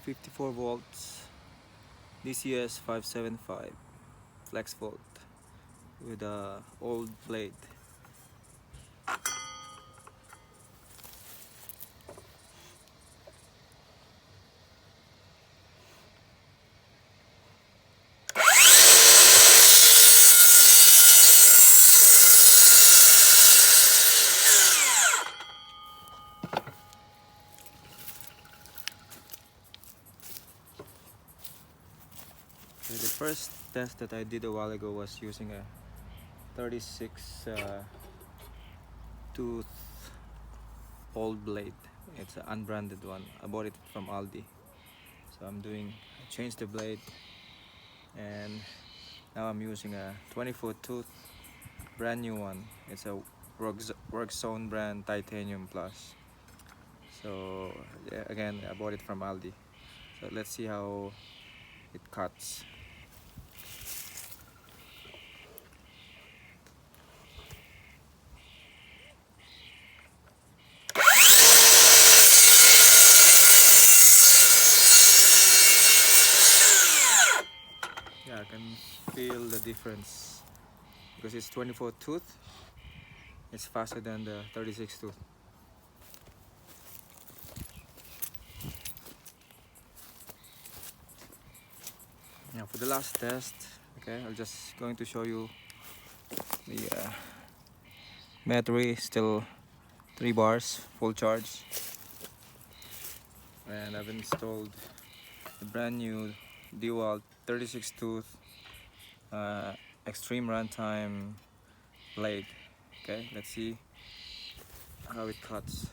54 volts DCS575 FLEXVOLT with a old blade. Okay, the first test that I did a while ago was using a 36 tooth old blade. It's an unbranded one. I bought it from Aldi. So I changed the blade, and now I'm using a 24 tooth brand new one. It's a Workzone brand Titanium Plus. So yeah, again, I bought it from Aldi. So let's see how it cuts. Yeah, I can feel the difference because it's 24 tooth. It's faster than the 36 tooth. Now for the last test, okay, I'm just going to show you the battery, still 3 bars, full charge. And I've installed the brand new Dewalt 36 tooth extreme runtime blade. Okay, let's see how it cuts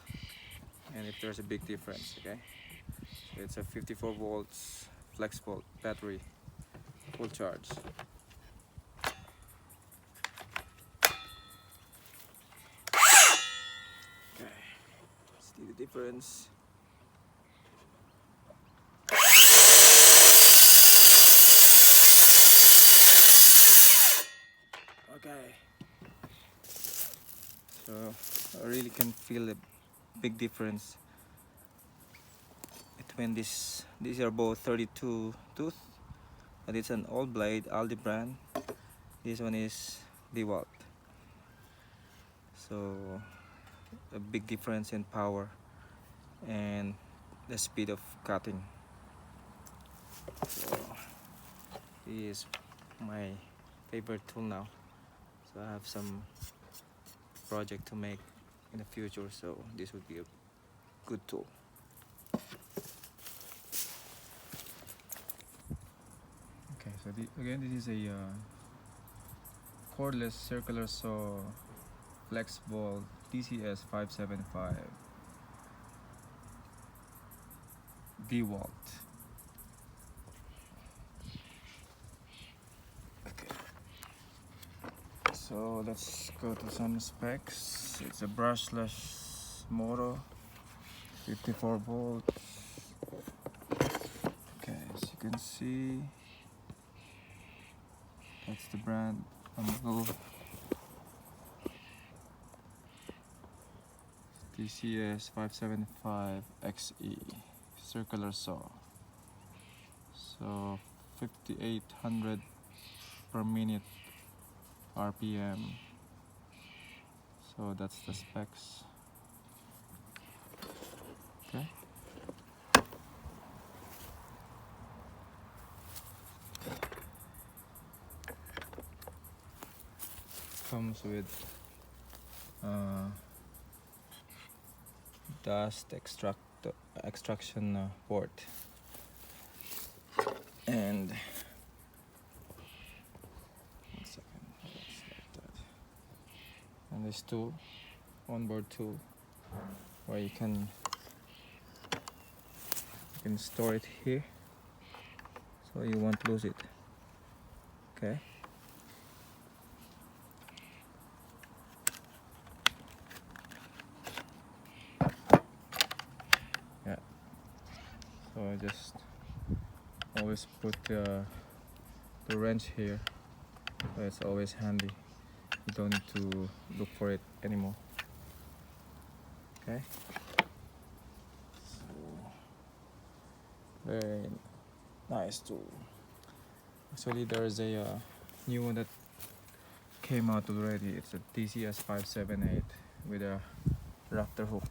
and if there's a big difference. Okay, so it's a 54 volts FLEXVOLT battery, full charge. Okay, see the difference. Okay, so I really can feel a big difference between these are both 32 tooth, but it's an old blade, Aldi brand. This one is Dewalt. So a big difference in power and the speed of cutting. So this is my favorite tool now. So I have some project to make in the future, so this would be a good tool. Okay, so again, this is a cordless circular saw FLEXVOLT DCS575 Dewalt. Okay, so let's go to some specs. It's a brushless motor, 54 volts. Okay, as you can see, that's the brand logo. DCS575N-XE circular saw. So 5800 per minute RPM. So that's the specs. Okay. Comes with dust extraction port, and one second, like that. And this tool, onboard tool, where you can store it here, so you won't lose it. Okay. Yeah. So I just always put the wrench here, so it's always handy. You don't need to look for it anymore. Okay. So Very nice tool. Actually, there's a new one that came out already. It's a DCS578 with a raptor hook,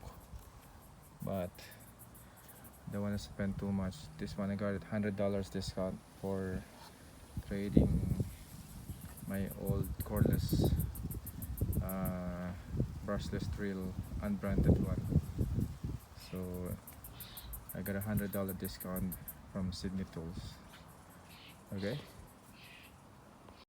but I don't want to spend too much. This one I got it $100 discount for trading my old cordless brushless drill, unbranded one. So I got $100 discount from Sydney Tools. Okay.